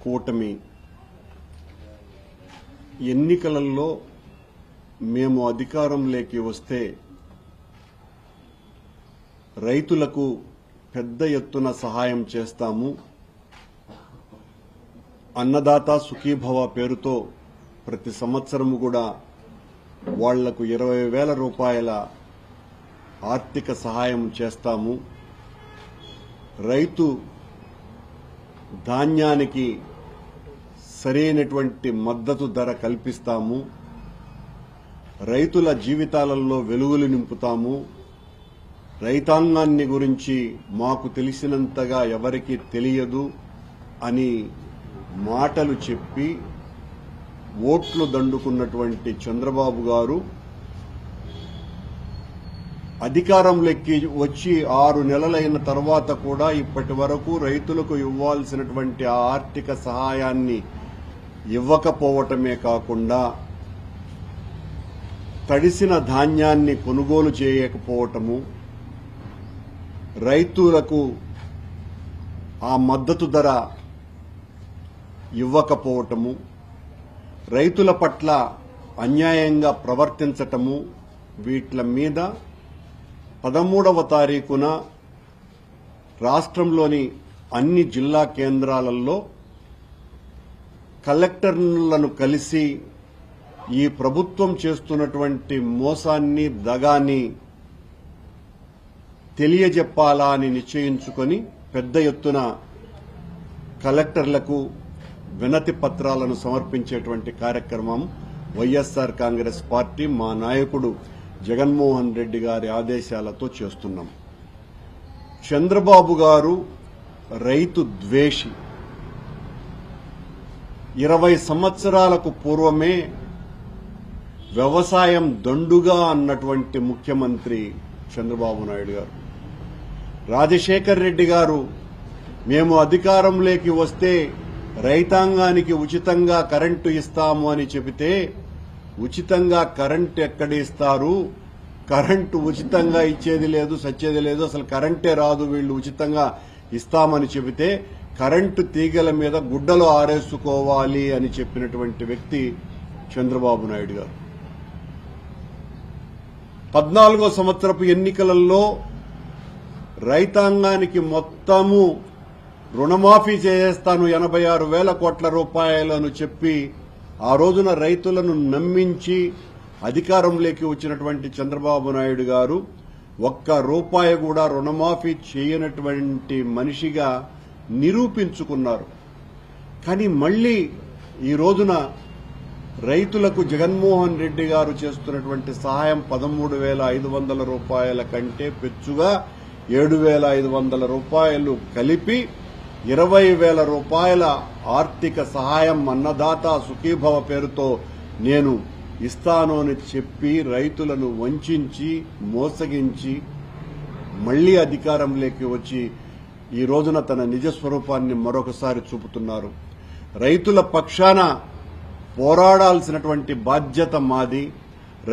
కూటమి ఎన్నికలలో మేము అధికారంలోకి వస్తే రైతులకు పెద్ద ఎత్తున సహాయం చేస్తాము, అన్నదాత సుఖీభవ పేరుతో ప్రతి సంవత్సరము కూడా వాళ్లకు 20,000 రూపాయల ఆర్థిక సహాయం చేస్తాము, రైతు ధాన్యానికి సరైనటువంటి మద్దతు ధర కల్పిస్తాము, రైతుల జీవితాలలో వెలుగులు నింపుతాము, రైతాంగాన్ని గురించి మాకు తెలిసినంతగా ఎవరికీ తెలియదు అని మాటలు చెప్పి ఓట్లు దండుకున్నటువంటి చంద్రబాబు గారు అధికారంలోకి వచ్చి 6 నెలలైన తర్వాత కూడా ఇప్పటి వరకు రైతులకు ఇవ్వాల్సినటువంటి ఆర్థిక సహాయాన్ని ఇవ్వకపోవటమే కాకుండా తడిసిన ధాన్యాన్ని కొనుగోలు చేయకపోవటము, రైతులకు ఆ మద్దతు ధర ఇవ్వకపోవటము, రైతుల పట్ల అన్యాయంగా ప్రవర్తించటము, వీట్ల మీద 13వ తారీఖున రాష్ట్రంలోని అన్ని జిల్లా కేంద్రాలలో కలెక్టర్లను కలిసి ఈ ప్రభుత్వం చేస్తున్నటువంటి మోసాన్ని, దగాని తెలియజెప్పాలా అని నిశ్చయించుకొని పెద్ద ఎత్తున కలెక్టర్లకు వినతి పత్రాలను సమర్పించేటువంటి కార్యక్రమం వైఎస్ఆర్ కాంగ్రెస్ పార్టీ మా నాయకుడు జగన్మోహన్ రెడ్డి గారి ఆదేశాలతో చేస్తున్నాం. చంద్రబాబు గారు రైతు ద్వేషి. 20 సంవత్సరాలకు పూర్వమే వ్యవసాయం దండుగా అన్నటువంటి ముఖ్యమంత్రి చంద్రబాబు నాయుడు గారు. రాజశేఖర్ రెడ్డి గారు మేము అధికారంలోకి వస్తే రైతాంగానికి ఉచితంగా కరెంటు ఇస్తాము అని చెబితే ఉచితంగా కరెంటు ఎక్కడ ఇస్తారు, కరెంటు ఉచితంగా ఇచ్చేది లేదు, సచ్చేది లేదు, అసలు కరెంటే రాదు, వీళ్లు ఉచితంగా ఇస్తామని చెబితే కరెంటు తీగల మీద గుడ్డలు ఆరేసుకోవాలి అని చెప్పినటువంటి వ్యక్తి చంద్రబాబు నాయుడు గారు. 14వ సంవత్సరపు ఎన్నికలలో రైతాంగానికి మొత్తము రుణమాఫీ చేస్తాను 86,000 కోట్ల రూపాయలను చెప్పి ఆ రోజున రైతులను నమ్మించి అధికారంలోకి వచ్చినటువంటి చంద్రబాబు నాయుడు గారు ₹1 కూడా రుణమాఫీ చేయనటువంటి మనిషిగా నిరూపించుకున్నారు. కానీ మళ్లీ ఈ రోజున రైతులకు జగన్మోహన్ రెడ్డి గారు చేస్తున్నటువంటి సహాయం 13,500 రూపాయల కంటే పెచ్చుగా 7,500 రూపాయలు కలిపి 20,000 రూపాయల ఆర్థిక సహాయం అన్నదాత సుఖీభవ పేరుతో నేను ఇస్తాను అని చెప్పి రైతులను వంచి మోసగించి మళ్లీ అధికారంలోకి వచ్చి ఈ రోజున తన నిజ స్వరూపాన్ని మరొకసారి చూపుతున్నారు. రైతుల పక్షాన పోరాడాల్సినటువంటి బాధ్యత మాది,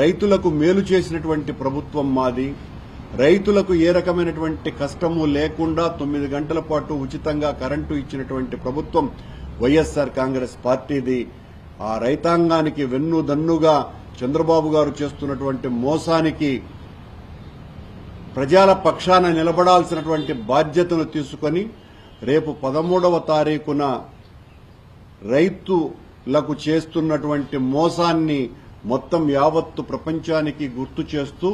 రైతులకు మేలు చేసినటువంటి ప్రభుత్వం మాది, రైతులకు ఏ రకమైనటువంటి కష్టము లేకుండా 9 గంటల పాటు ఉచితంగా కరెంటు ఇచ్చినటువంటి ప్రభుత్వం వైఎస్ఆర్ కాంగ్రెస్ పార్టీది. ఆ రైతాంగానికి వెన్నుదన్నుగా చంద్రబాబు గారు చేస్తున్నటువంటి మోసానికి ప్రజల పక్షాన నిలబడాల్సినటువంటి బాధ్యతను తీసుకొని రేపు 13వ తారీఖున రైతులకు చేస్తున్నటువంటి మోసాన్ని మొత్తం యావత్తు ప్రపంచానికి గుర్తు చేస్తూ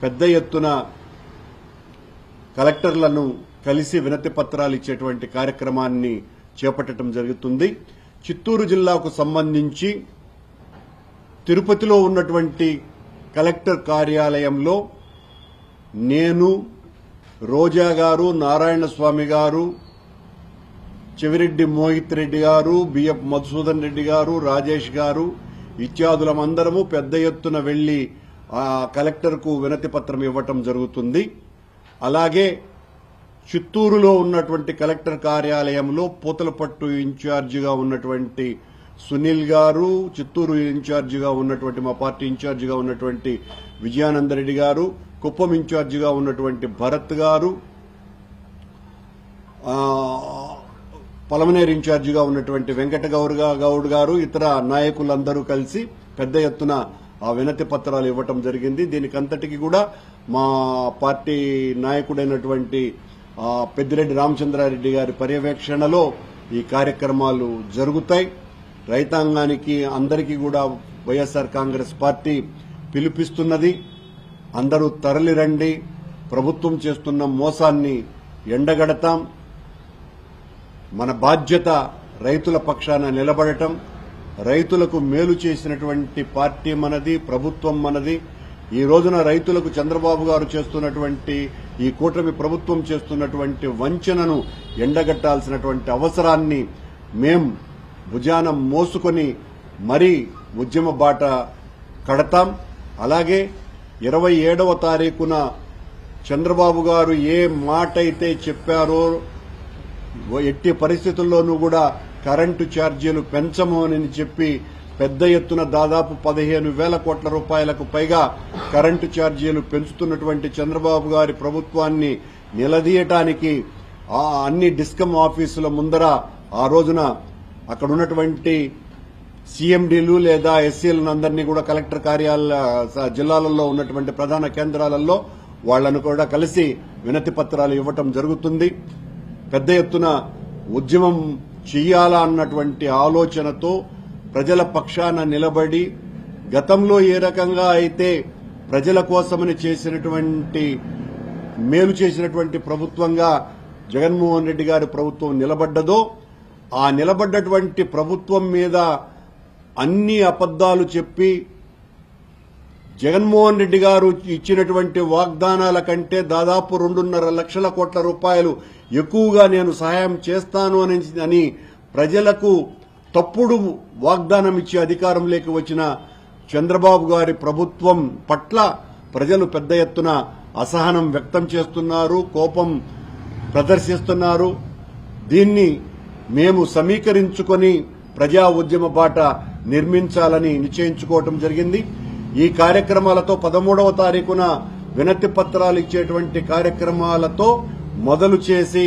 పెద్ద ఎత్తున కలెక్టర్లను కలిసి వినతి పత్రాలు ఇచ్చేటువంటి కార్యక్రమాన్ని చేపట్టడం జరుగుతుంది. చిత్తూరు జిల్లాకు సంబంధించి తిరుపతిలో ఉన్నటువంటి కలెక్టర్ కార్యాలయంలో నేను, రోజా గారు, నారాయణ స్వామి గారు, చెవిరెడ్డి మోహిత్ రెడ్డి గారు, బిఎఫ్ మధుసూదన్ రెడ్డి గారు, రాజేష్ గారు ఇత్యాదులమందరము పెద్ద ఎత్తున వెళ్లి ఆ కలెక్టర్కు వినతి పత్రం ఇవ్వటం జరుగుతుంది. అలాగే చిత్తూరులో ఉన్నటువంటి కలెక్టర్ కార్యాలయంలో పూతలపట్టు ఇన్ఛార్జిగా ఉన్నటువంటి సునీల్ గారు, చిత్తూరు ఇన్ఛార్జిగా ఉన్నటువంటి మా పార్టీ ఇన్ఛార్జిగా ఉన్నటువంటి విజయానందరెడ్డి గారు, కుప్పం ఇన్ఛార్జిగా ఉన్నటువంటి భరత్ గారు, పలమనేరు ఇన్ఛార్జిగా ఉన్నటువంటి వెంకట గౌడ్ గారు ఇతర నాయకులందరూ కలిసి పెద్ద ఎత్తున ఆ వినతి పత్రాలు ఇవ్వటం జరిగింది. దీనికంతటికి కూడా మా పార్టీ నాయకుడైనటువంటి పెద్దిరెడ్డి రామచంద్రారెడ్డి గారి పర్యవేక్షణలో ఈ కార్యక్రమాలు జరుగుతాయి. రైతాంగానికి అందరికీ కూడా వైఎస్ఆర్ కాంగ్రెస్ పార్టీ పిలుపిస్తున్నది. అందరూ తరలిరండి, ప్రభుత్వం చేస్తున్న మోసాన్ని ఎండగడతాం. మన బాధ్యత రైతుల పక్షాన నిలబడటం. రైతులకు మేలు చేసినటువంటి పార్టీ మనది, ప్రభుత్వం మనది. ఈ రోజున రైతులకు చంద్రబాబు గారు చేస్తున్నటువంటి, ఈ కూటమి ప్రభుత్వం చేస్తున్నటువంటి వంచనను ఎండగట్టాల్సినటువంటి అవసరాన్ని మేం భుజాన మోసుకొని మరీ ఉద్యమ బాట కడతాం. అలాగే 27వ తారీఖున చంద్రబాబు గారు ఏ మాట అయితే చెప్పారో, ఎట్టి పరిస్థితుల్లోనూ కూడా కరెంటు ఛార్జీలు పెంచము అని చెప్పి పెద్ద ఎత్తున దాదాపు 15,000 కోట్ల రూపాయలకు పైగా కరెంటు ఛార్జీలు పెంచుతున్నటువంటి చంద్రబాబు గారి ప్రభుత్వాన్ని నిలదీయటానికి అన్ని డిస్కమ్ ఆఫీసుల ముందర ఆ రోజున అక్కడ ఉన్నటువంటి సీఎండీలు లేదా ఎస్సీలను అందరినీ కూడా కలెక్టర్ కార్యాలయ జిల్లాలలో ఉన్నటువంటి ప్రధాన కేంద్రాలలో వాళ్లను కూడా కలిసి వినతి పత్రాలు ఇవ్వటం జరుగుతుంది. పెద్ద ఎత్తున ఉద్యమం చెయ్యాలా అన్నటువంటి ఆలోచనతో ప్రజల పక్షాన నిలబడి, గతంలో ఏ రకంగా అయితే ప్రజల కోసమని చేసినటువంటి మేలు చేసినటువంటి ప్రభుత్వంగా జగన్మోహన్ రెడ్డి గారి ప్రభుత్వం నిలబడ్డదో, ఆ నిలబడ్డటువంటి ప్రభుత్వం మీద అన్ని అబద్దాలు చెప్పి జగన్మోహన్ రెడ్డి గారు ఇచ్చినటువంటి వాగ్దానాల కంటే దాదాపు 2.5 లక్షల కోట్ల రూపాయలు ఎక్కువగా నేను సహాయం చేస్తాను అని ప్రజలకు తప్పుడు వాగ్దానం ఇచ్చి అధికారంలోకి వచ్చిన చంద్రబాబు గారి ప్రభుత్వం పట్ల ప్రజలు పెద్ద ఎత్తున అసహనం వ్యక్తం చేస్తున్నారు, కోపం ప్రదర్శిస్తున్నారు. దీన్ని మేము సమీకరించుకొని ప్రజా ఉద్యమ బాట నిర్మించాలని నిశ్చయించుకోవటం జరిగింది. ఈ కార్యక్రమాలతో 13వ తారీఖున వినతి పత్రాలు ఇచ్చేటువంటి కార్యక్రమాలతో మొదలు చేసి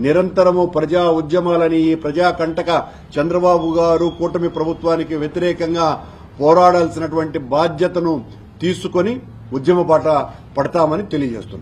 నిరంతరము ప్రజా ఉద్యమాలని, ఈ ప్రజా కంటక చంద్రబాబు గారు కూటమి ప్రభుత్వానికి వ్యతిరేకంగా పోరాడాల్సినటువంటి బాధ్యతను తీసుకొని ఉద్యమ బాట పడతామని తెలియజేస్తున్నారు.